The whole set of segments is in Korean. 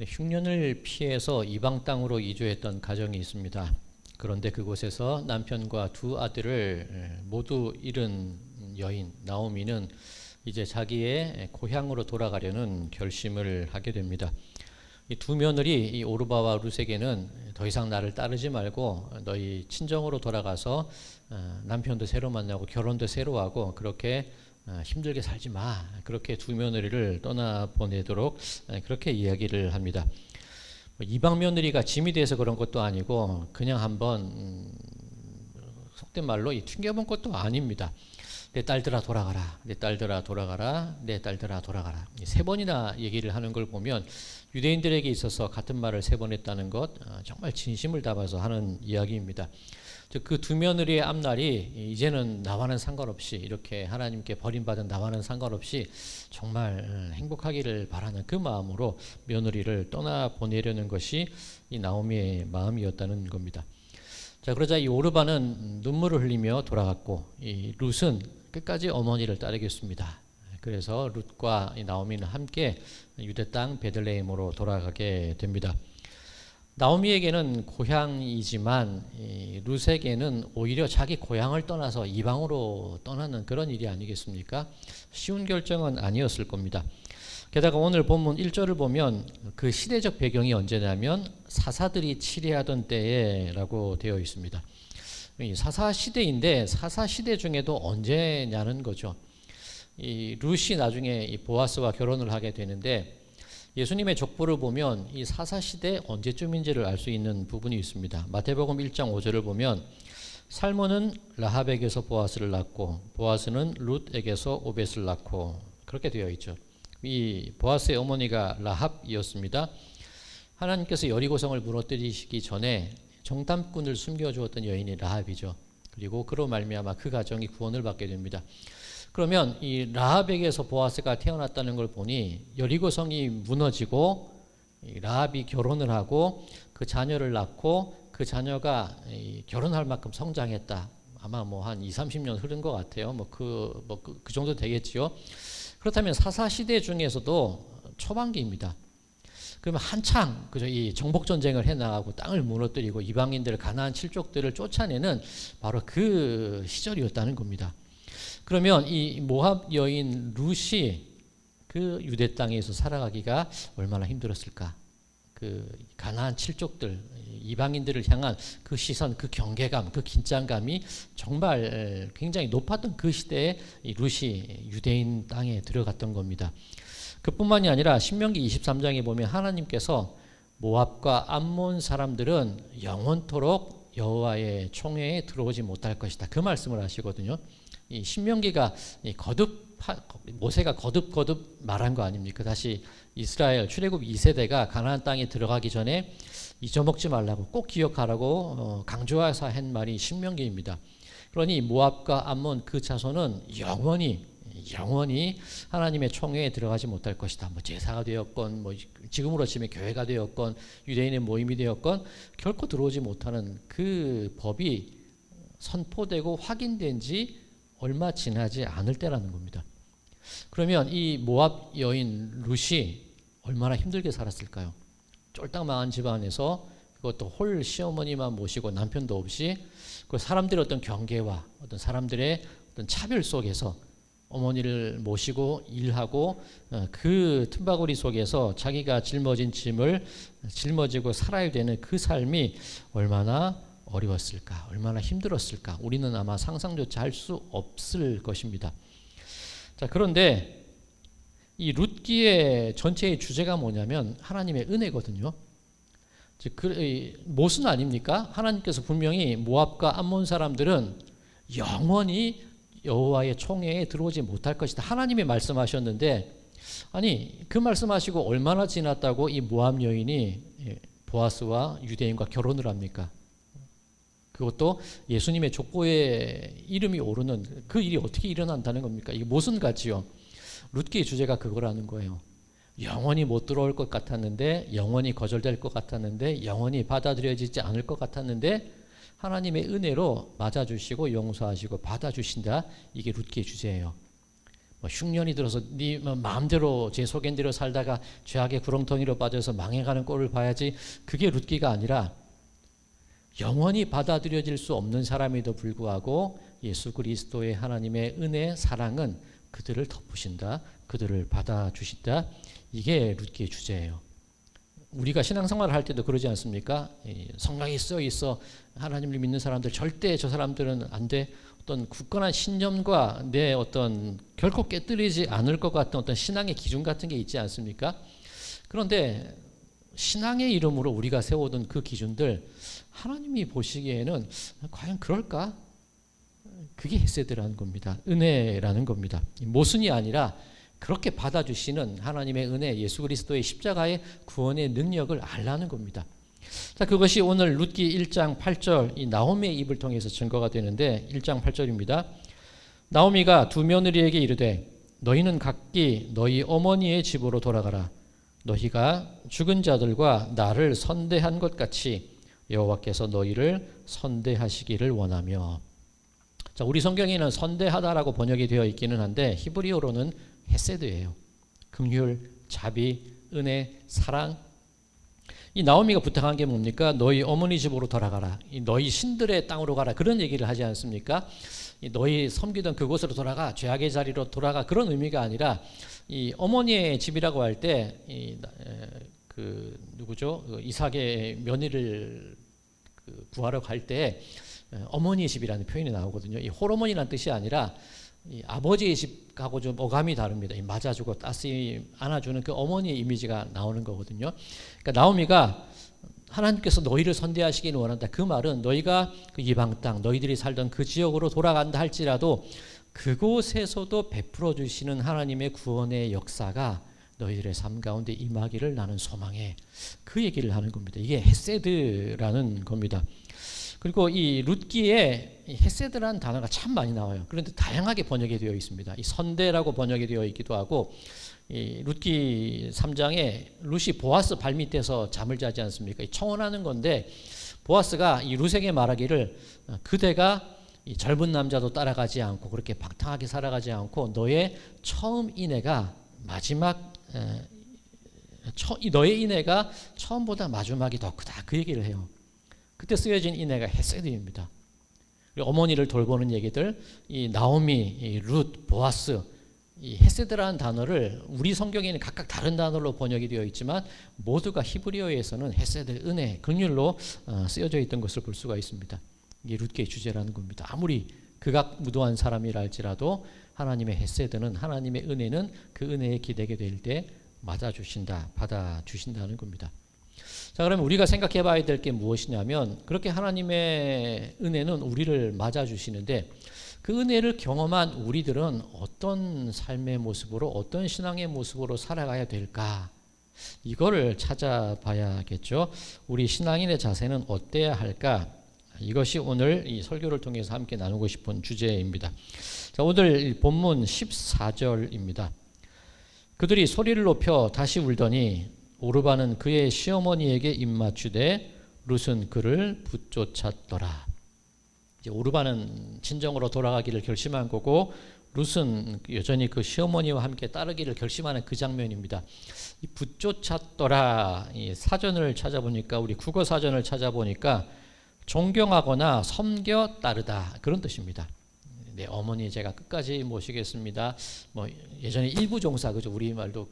흉년을 피해서 이방 땅으로 이주했던 가정이 있습니다. 그런데 그곳에서 남편과 두 아들을 모두 잃은 여인 나오미는 이제 자기의 고향으로 돌아가려는 결심을 하게 됩니다. 이 두 며느리 이 오르바와 룻에게는 더 이상 나를 따르지 말고 너희 친정으로 돌아가서 남편도 새로 만나고 결혼도 새로 하고 그렇게 힘들게 살지 마. 그렇게 두 며느리를 떠나보내도록 그렇게 이야기를 합니다. 이방 며느리가 짐이 돼서 그런 것도 아니고 그냥 한번 속된 말로 튕겨본 것도 아닙니다. 내 딸들아 돌아가라. 내 딸들아 돌아가라. 내 딸들아 돌아가라. 세 번이나 얘기를 하는 걸 보면 유대인들에게 있어서 같은 말을 세 번 했다는 것 정말 진심을 담아서 하는 이야기입니다. 그 두 며느리의 앞날이 이제는 나와는 상관없이 이렇게 하나님께 버림받은 나와는 상관없이 정말 행복하기를 바라는 그 마음으로 며느리를 떠나보내려는 것이 이 나오미의 마음이었다는 겁니다. 자, 그러자 이 오르바는 눈물을 흘리며 돌아갔고 이 룻은 끝까지 어머니를 따르겠습니다. 그래서 룻과 이 나오미는 함께 유대 땅 베들레헴으로 돌아가게 됩니다. 나오미에게는 고향이지만 룻에게는 오히려 자기 고향을 떠나서 이방으로 떠나는 그런 일이 아니겠습니까? 쉬운 결정은 아니었을 겁니다. 게다가 오늘 본문 1절을 보면 그 시대적 배경이 언제냐면 사사들이 치리하던 때에라고 되어 있습니다. 사사 시대인데 사사 시대 중에도 언제냐는 거죠. 이 룻이 나중에 이 보아스와 결혼을 하게 되는데 예수님의 족보를 보면 이 사사 시대 언제쯤인지를 알 수 있는 부분이 있습니다. 마태복음 1장 5절을 보면 살몬은 라합에게서 보아스를 낳고 보아스는 룻에게서 오벳을 낳고 그렇게 되어 있죠. 이 보아스의 어머니가 라합이었습니다. 하나님께서 여리고성을 무너뜨리시기 전에 정탐꾼을 숨겨주었던 여인이 라합이죠. 그리고 그로 말미암아 그 가정이 구원을 받게 됩니다. 그러면 이 라합에게서 보아스가 태어났다는 걸 보니 여리고성이 무너지고 라합이 결혼을 하고 그 자녀를 낳고 그 자녀가 결혼할 만큼 성장했다. 아마 뭐 한 20-30년 흐른 것 같아요. 그 정도 되겠지요. 그렇다면 사사 시대 중에서도 초반기입니다. 그러면 한창 그죠 이 정복 전쟁을 해 나가고 땅을 무너뜨리고 이방인들 가나안 칠족들을 쫓아내는 바로 그 시절이었다는 겁니다. 그러면 이 모압 여인 룻이 그 유대 땅에서 살아가기가 얼마나 힘들었을까? 그 가나안 칠족들 이방인들을 향한 그 시선, 그 경계감, 그 긴장감이 정말 굉장히 높았던 그 시대에 이 룻이 유대인 땅에 들어갔던 겁니다. 그뿐만이 아니라 신명기 23장에 보면 하나님께서 모압과 암몬 사람들은 영원토록 여호와의 총회에 들어오지 못할 것이다. 그 말씀을 하시거든요. 이 신명기가 모세가 거듭 말한 거 아닙니까? 다시 이스라엘 출애굽 2세대가 가나안 땅에 들어가기 전에 잊어먹지 말라고 꼭 기억하라고 강조해서 한 말이 신명기입니다. 그러니 모압과 암몬 그 자손은 영원히 하나님의 총회에 들어가지 못할 것이다. 뭐 제사가 되었건 뭐 지금으로 치면 교회가 되었건 유대인의 모임이 되었건 결코 들어오지 못하는 그 법이 선포되고 확인된 지 얼마 지나지 않을 때라는 겁니다. 그러면 이 모압 여인 룻이 얼마나 힘들게 살았을까요? 쫄딱 망한 집안에서 그것도 홀 시어머니만 모시고 남편도 없이 그 사람들의 어떤 경계와 어떤 사람들의 어떤 차별 속에서 어머니를 모시고 일하고 그 틈바구니 속에서 자기가 짊어진 짐을 짊어지고 살아야 되는 그 삶이 얼마나 어려웠을까, 얼마나 힘들었을까, 우리는 아마 상상조차 할 수 없을 것입니다. 자, 그런데 이 룻기의 전체의 주제가 뭐냐면 하나님의 은혜거든요. 즉, 모순 아닙니까? 하나님께서 분명히 모압과 암몬 사람들은 영원히 여호와의 총회에 들어오지 못할 것이다. 하나님이 말씀하셨는데, 아니 그 말씀하시고 얼마나 지났다고 이 모압 여인이 보아스와 유대인과 결혼을 합니까? 그것도 예수님의 족보에 이름이 오르는 그 일이 어떻게 일어난다는 겁니까? 이게 모순 같지요. 룻기의 주제가 그거라는 거예요. 영원히 못 들어올 것 같았는데, 영원히 거절될 것 같았는데, 영원히 받아들여지지 않을 것 같았는데 하나님의 은혜로 맞아주시고 용서하시고 받아주신다. 이게 룻기의 주제예요. 뭐 흉년이 들어서 네 마음대로 제 속엔대로 살다가 죄악의 구렁텅이로 빠져서 망해가는 꼴을 봐야지, 그게 룻기가 아니라 영원히 받아들여질 수 없는 사람에도 불구하고 예수 그리스도의 하나님의 은혜, 사랑은 그들을 덮으신다, 그들을 받아주신다. 이게 룻기의 주제예요. 우리가 신앙생활을 할 때도 그러지 않습니까? 성경에 써 있어 하나님을 믿는 사람들 절대 저 사람들은 안 돼. 어떤 굳건한 신념과 내 어떤 결코 깨뜨리지 않을 것 같은 어떤 신앙의 기준 같은 게 있지 않습니까? 그런데 신앙의 이름으로 우리가 세워둔 그 기준들, 하나님이 보시기에는 과연 그럴까? 그게 헤세드라는 겁니다. 은혜라는 겁니다. 모순이 아니라 그렇게 받아주시는 하나님의 은혜, 예수 그리스도의 십자가의 구원의 능력을 알라는 겁니다. 자, 그것이 오늘 룻기 1장 8절 이 나오미의 입을 통해서 증거가 되는데, 1장 8절입니다. 나오미가 두 며느리에게 이르되 너희는 각기 너희 어머니의 집으로 돌아가라. 너희가 죽은 자들과 나를 선대한 것 같이 여호와께서 너희를 선대하시기를 원하며. 자, 우리 성경에는 선대하다라고 번역이 되어 있기는 한데 히브리어로는 헤세드예요. 긍휼, 자비, 은혜, 사랑. 이 나오미가 부탁한 게 뭡니까? 너희 어머니 집으로 돌아가라. 너희 신들의 땅으로 가라. 그런 얘기를 하지 않습니까? 너희 섬기던 그곳으로 돌아가, 죄악의 자리로 돌아가. 그런 의미가 아니라 이 어머니의 집이라고 할 때 누구죠? 이삭의 며느리를 구하러 갈 때 어머니의 집이라는 표현이 나오거든요. 이 홀어머니라는 뜻이 아니라 이 아버지의 집하고 좀 어감이 다릅니다. 이 맞아주고 따스히 안아주는 그 어머니의 이미지가 나오는 거거든요. 그러니까 나오미가 하나님께서 너희를 선대하시기를 원한다. 그 말은 너희가 그 이방 땅, 너희들이 살던 그 지역으로 돌아간다 할지라도 그곳에서도 베풀어 주시는 하나님의 구원의 역사가 너희들의 삶 가운데 임하기를 나는 소망해. 그 얘기를 하는 겁니다. 이게 헤세드라는 겁니다. 그리고 이 룻기에 헤세드라는 단어가 참 많이 나와요. 그런데 다양하게 번역이 되어 있습니다. 이 선대라고 번역이 되어 있기도 하고, 이 룻기 3장에 룻이 보아스 발밑에서 잠을 자지 않습니까? 청혼하는 건데 보아스가 이 룻에게 말하기를 그대가 이 젊은 남자도 따라가지 않고 그렇게 방탕하게 살아가지 않고 너의 처음 인애가 마지막 너의 인애가 처음보다 마지막이 더 크다. 그 얘기를 해요. 그때 쓰여진 인애가 헤세드입니다. 어머니를 돌보는 얘기들, 이 나오미, 이 룻, 보아스, 이 헤세드라는 단어를 우리 성경에는 각각 다른 단어로 번역이 되어 있지만 모두가 히브리어에서는 헤세드, 은혜, 긍휼로 쓰여져 있던 것을 볼 수가 있습니다. 이게 룻기의 주제라는 겁니다. 아무리 극악무도한 사람이라 할지라도 하나님의 헤세드는, 하나님의 은혜는 그 은혜에 기대게 될 때 맞아주신다, 받아주신다는 겁니다. 자, 그러면 우리가 생각해 봐야 될 게 무엇이냐면, 그렇게 하나님의 은혜는 우리를 맞아주시는데 그 은혜를 경험한 우리들은 어떤 삶의 모습으로, 어떤 신앙의 모습으로 살아가야 될까? 이거를 찾아봐야겠죠. 우리 신앙인의 자세는 어때야 할까? 이것이 오늘 이 설교를 통해서 함께 나누고 싶은 주제입니다. 자, 오늘 본문 14절입니다. 그들이 소리를 높여 다시 울더니 오르바는 그의 시어머니에게 입맞추되 룻은 그를 붙쫓았더라. 이제 오르바는 친정으로 돌아가기를 결심한 거고 룻은 여전히 그 시어머니와 함께 따르기를 결심하는 그 장면입니다. 이 붙쫓았더라, 이 사전을 찾아보니까, 우리 국어 사전을 찾아보니까 존경하거나 섬겨 따르다, 그런 뜻입니다. 네, 어머니 제가 끝까지 모시겠습니다. 뭐 예전에 일부종사, 그죠? 우리 말도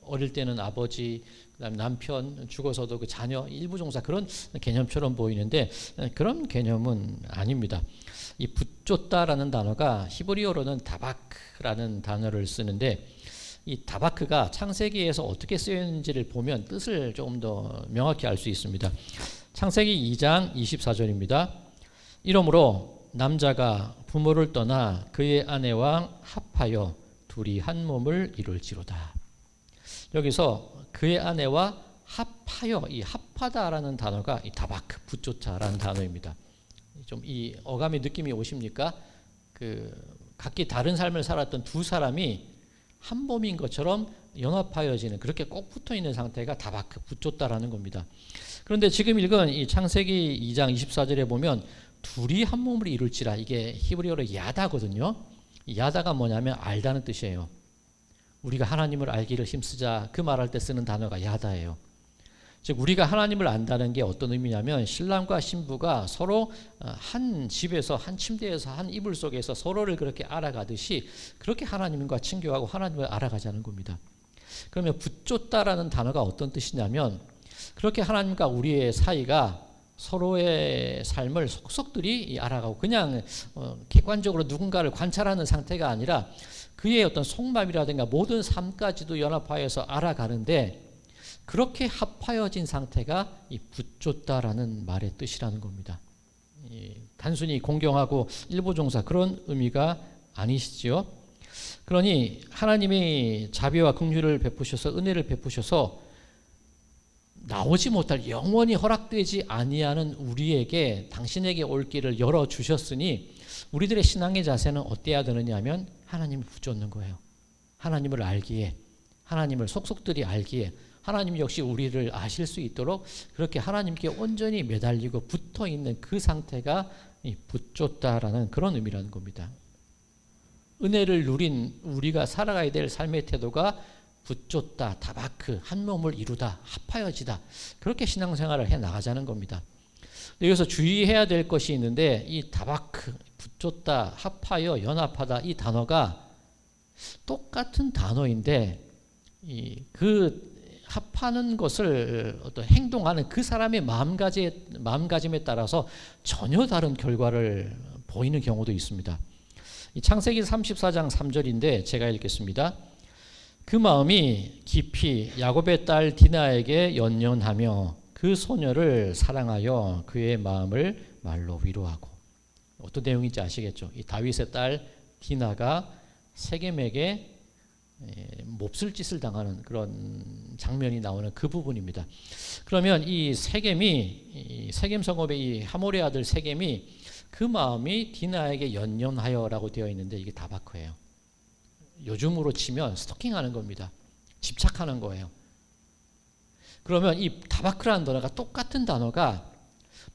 어릴 때는 아버지, 그다음에 남편, 죽어서도 그 자녀, 일부종사, 그런 개념처럼 보이는데 그런 개념은 아닙니다. 이 붙쫓다라는 단어가 히브리어로는 다바크라는 단어를 쓰는데, 이 다바크가 창세기에서 어떻게 쓰였는지를 보면 뜻을 조금 더 명확히 알 수 있습니다. 창세기 2장 24절입니다. 이러므로 남자가 부모를 떠나 그의 아내와 합하여 둘이 한 몸을 이룰지로다. 여기서 그의 아내와 합하여, 이 합하다라는 단어가 이 다바크, 붙쫓다라는 단어입니다. 좀 이 어감의 느낌이 오십니까? 각기 다른 삶을 살았던 두 사람이 한 몸인 것처럼 연합하여지는, 그렇게 꼭 붙어 있는 상태가 다바크, 붙쫓다라는 겁니다. 그런데 지금 읽은 이 창세기 2장 24절에 보면 둘이 한 몸을 이룰지라, 이게 히브리어로 야다거든요. 야다가 뭐냐면 알다는 뜻이에요. 우리가 하나님을 알기를 힘쓰자, 그 말할 때 쓰는 단어가 야다예요. 즉 우리가 하나님을 안다는 게 어떤 의미냐면 신랑과 신부가 서로 한 집에서, 한 침대에서, 한 이불 속에서 서로를 그렇게 알아가듯이 그렇게 하나님과 친교하고 하나님을 알아가자는 겁니다. 그러면 붙잡다라는 단어가 어떤 뜻이냐면 그렇게 하나님과 우리의 사이가 서로의 삶을 속속들이 알아가고 그냥 객관적으로 누군가를 관찰하는 상태가 아니라 그의 어떤 속마음이라든가 모든 삶까지도 연합하여서 알아가는데 그렇게 합하여진 상태가 이 붙잡다라는 말의 뜻이라는 겁니다. 단순히 공경하고 일부종사 그런 의미가 아니시지요. 그러니 하나님이 자비와 긍휼을 베푸셔서 은혜를 베푸셔서 나오지 못할 영원히 허락되지 아니하는 우리에게 당신에게 올 길을 열어주셨으니 우리들의 신앙의 자세는 어때야 되느냐 하면 하나님을 붙잡는 거예요. 하나님을 알기에, 하나님을 속속들이 알기에 하나님 역시 우리를 아실 수 있도록 그렇게 하나님께 온전히 매달리고 붙어있는 그 상태가 붙잡다라는 그런 의미라는 겁니다. 은혜를 누린 우리가 살아가야 될 삶의 태도가 붙잡다, 다바크, 한 몸을 이루다, 합하여지다 그렇게 신앙생활을 해나가자는 겁니다. 여기서 주의해야 될 것이 있는데 이 다바크, 붙잡다, 합하여, 연합하다 이 단어가 똑같은 단어인데 그 합하는 것을 어떤 행동하는 그 사람의 마음가짐에 따라서 전혀 다른 결과를 보이는 경우도 있습니다. 창세기 34장 3절인데 제가 읽겠습니다. 그 마음이 깊이 야곱의 딸 디나에게 연연하며 그 소녀를 사랑하여 그의 마음을 말로 위로하고. 어떤 내용인지 아시겠죠? 이 다윗의 딸 디나가 세겜에게 몹쓸 짓을 당하는 그런 장면이 나오는 그 부분입니다. 그러면 이 세겜 성읍의 이 하몰의 아들 세겜이 그 마음이 디나에게 연연하여라고 되어 있는데 이게 다바크예요. 요즘으로 치면 스토킹하는 겁니다. 집착하는 거예요. 그러면 이 다바크라는 단어가 똑같은 단어가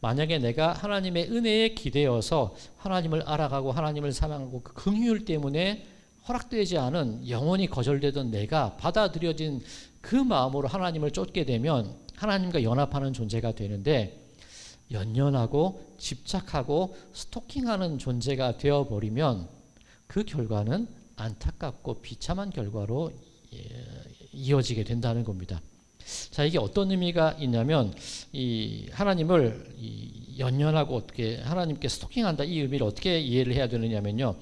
만약에 내가 하나님의 은혜에 기대어서 하나님을 알아가고 하나님을 사랑하고 그 긍휼 때문에 허락되지 않은 영원히 거절되던 내가 받아들여진 그 마음으로 하나님을 쫓게 되면 하나님과 연합하는 존재가 되는데 연연하고 집착하고 스토킹하는 존재가 되어버리면 그 결과는 안타깝고 비참한 결과로 이어지게 된다는 겁니다. 자, 이게 어떤 의미가 있냐면 이 하나님을 연연하고 어떻게 하나님께 스토킹한다 이 의미를 어떻게 이해를 해야 되느냐면요.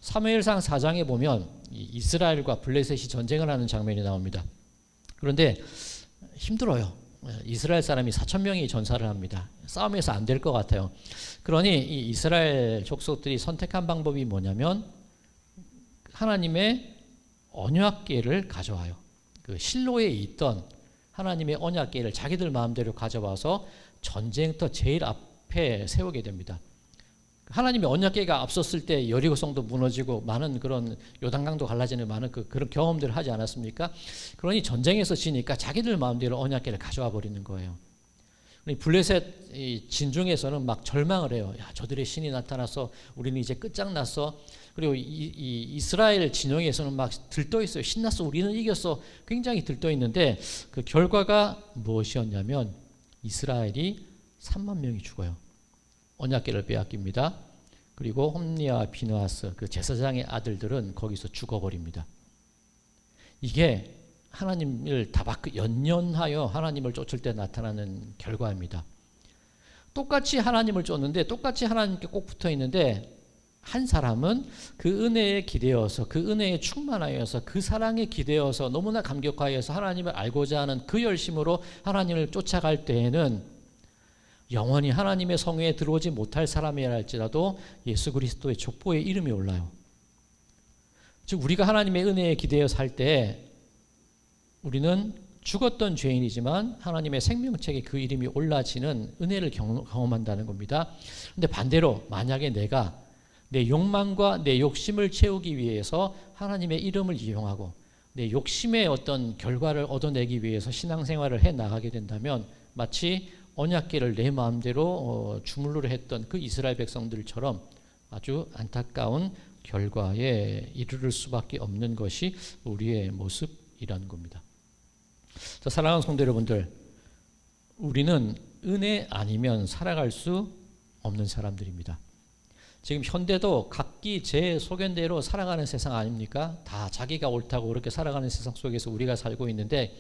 사무엘상 4장에 보면 이스라엘과 블레셋이 전쟁을 하는 장면이 나옵니다. 그런데 힘들어요. 이스라엘 사람이 4,000명이 전사를 합니다. 싸움에서 안 될 것 같아요. 그러니 이 이스라엘 족속들이 선택한 방법이 뭐냐면 하나님의 언약궤를 가져와요. 그 실로에 있던 하나님의 언약궤를 자기들 마음대로 가져와서 전쟁터 제일 앞에 세우게 됩니다. 하나님의 언약궤가 앞섰을 때 여리고성도 무너지고 많은 그런 요단강도 갈라지는 많은 그런 경험들을 하지 않았습니까? 그러니 전쟁에서 지니까 자기들 마음대로 언약궤를 가져와 버리는 거예요. 블레셋 진중에서는 막 절망을 해요. 야, 저들의 신이 나타나서 우리는 이제 끝장났어. 그리고 이스라엘 진영에서는 막 들떠 있어요. 신났어. 우리는 이겼어. 굉장히 들떠 있는데 그 결과가 무엇이었냐면 이스라엘이 3만 명이 죽어요. 언약궤를 빼앗깁니다. 그리고 홈리와 비느하스 그 제사장의 아들들은 거기서 죽어버립니다. 이게 하나님을 다바크 연연하여 하나님을 쫓을 때 나타나는 결과입니다. 똑같이 하나님을 쫓는데 똑같이 하나님께 꼭 붙어 있는데 한 사람은 그 은혜에 기대어서 그 은혜에 충만하여서 그 사랑에 기대어서 너무나 감격하여서 하나님을 알고자 하는 그 열심으로 하나님을 쫓아갈 때에는 영원히 하나님의 성회에 들어오지 못할 사람이라 할지라도 예수 그리스도의 족보에 이름이 올라요. 즉 우리가 하나님의 은혜에 기대어 살 때 우리는 죽었던 죄인이지만 하나님의 생명책에 그 이름이 올라지는 은혜를 경험한다는 겁니다. 그런데 반대로 만약에 내가 내 욕망과 내 욕심을 채우기 위해서 하나님의 이름을 이용하고 내 욕심의 어떤 결과를 얻어내기 위해서 신앙생활을 해나가게 된다면 마치 언약궤를 내 마음대로 주물르려 했던 그 이스라엘 백성들처럼 아주 안타까운 결과에 이르를 수밖에 없는 것이 우리의 모습이라는 겁니다. 자, 사랑하는 성도 여러분들, 우리는 은혜 아니면 살아갈 수 없는 사람들입니다. 지금 현대도 각기 제 소견대로 살아가는 세상 아닙니까? 다 자기가 옳다고 그렇게 살아가는 세상 속에서 우리가 살고 있는데,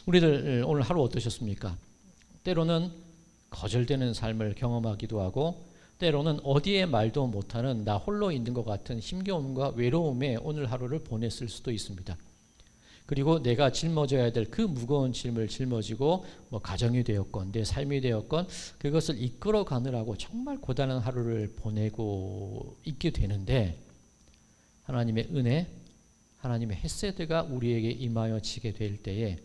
우리들 오늘 하루 어떠셨습니까? 때로는 거절되는 삶을 경험하기도 하고, 때로는 어디에 말도 못하는 나 홀로 있는 것 같은 힘겨움과 외로움에 오늘 하루를 보냈을 수도 있습니다. 그리고 내가 짊어져야 될 그 무거운 짐을 짊어지고 가정이 되었건 내 삶이 되었건 그것을 이끌어 가느라고 정말 고단한 하루를 보내고 있게 되는데, 하나님의 은혜, 하나님의 헤세드가 우리에게 임하여지게 될 때에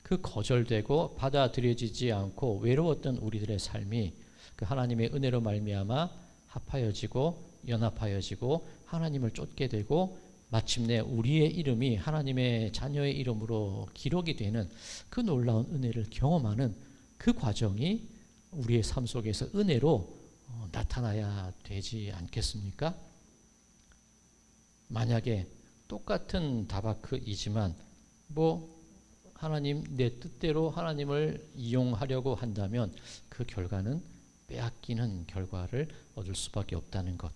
그 거절되고 받아들여지지 않고 외로웠던 우리들의 삶이 그 하나님의 은혜로 말미암아 합하여지고 연합하여지고 하나님을 쫓게 되고 마침내 우리의 이름이 하나님의 자녀의 이름으로 기록이 되는 그 놀라운 은혜를 경험하는 그 과정이 우리의 삶 속에서 은혜로 나타나야 되지 않겠습니까? 만약에 똑같은 다바크이지만 하나님 내 뜻대로 하나님을 이용하려고 한다면 그 결과는 빼앗기는 결과를 얻을 수밖에 없다는 것,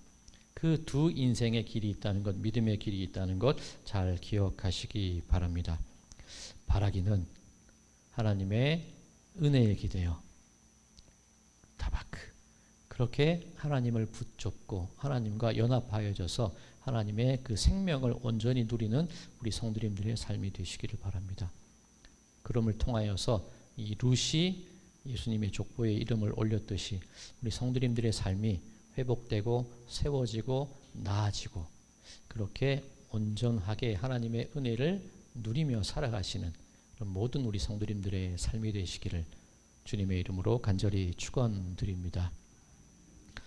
그 두 인생의 길이 있다는 것, 믿음의 길이 있다는 것 잘 기억하시기 바랍니다. 바라기는 하나님의 은혜에 기대어 다바크, 그렇게 하나님을 붙잡고 하나님과 연합하여져서 하나님의 그 생명을 온전히 누리는 우리 성도님들의 삶이 되시기를 바랍니다. 그럼을 통하여서 이 룻이 예수님의 족보에 이름을 올렸듯이 우리 성도님들의 삶이 회복되고 세워지고 나아지고 그렇게 온전하게 하나님의 은혜를 누리며 살아가시는 그런 모든 우리 성도님들의 삶이 되시기를 주님의 이름으로 간절히 축원드립니다.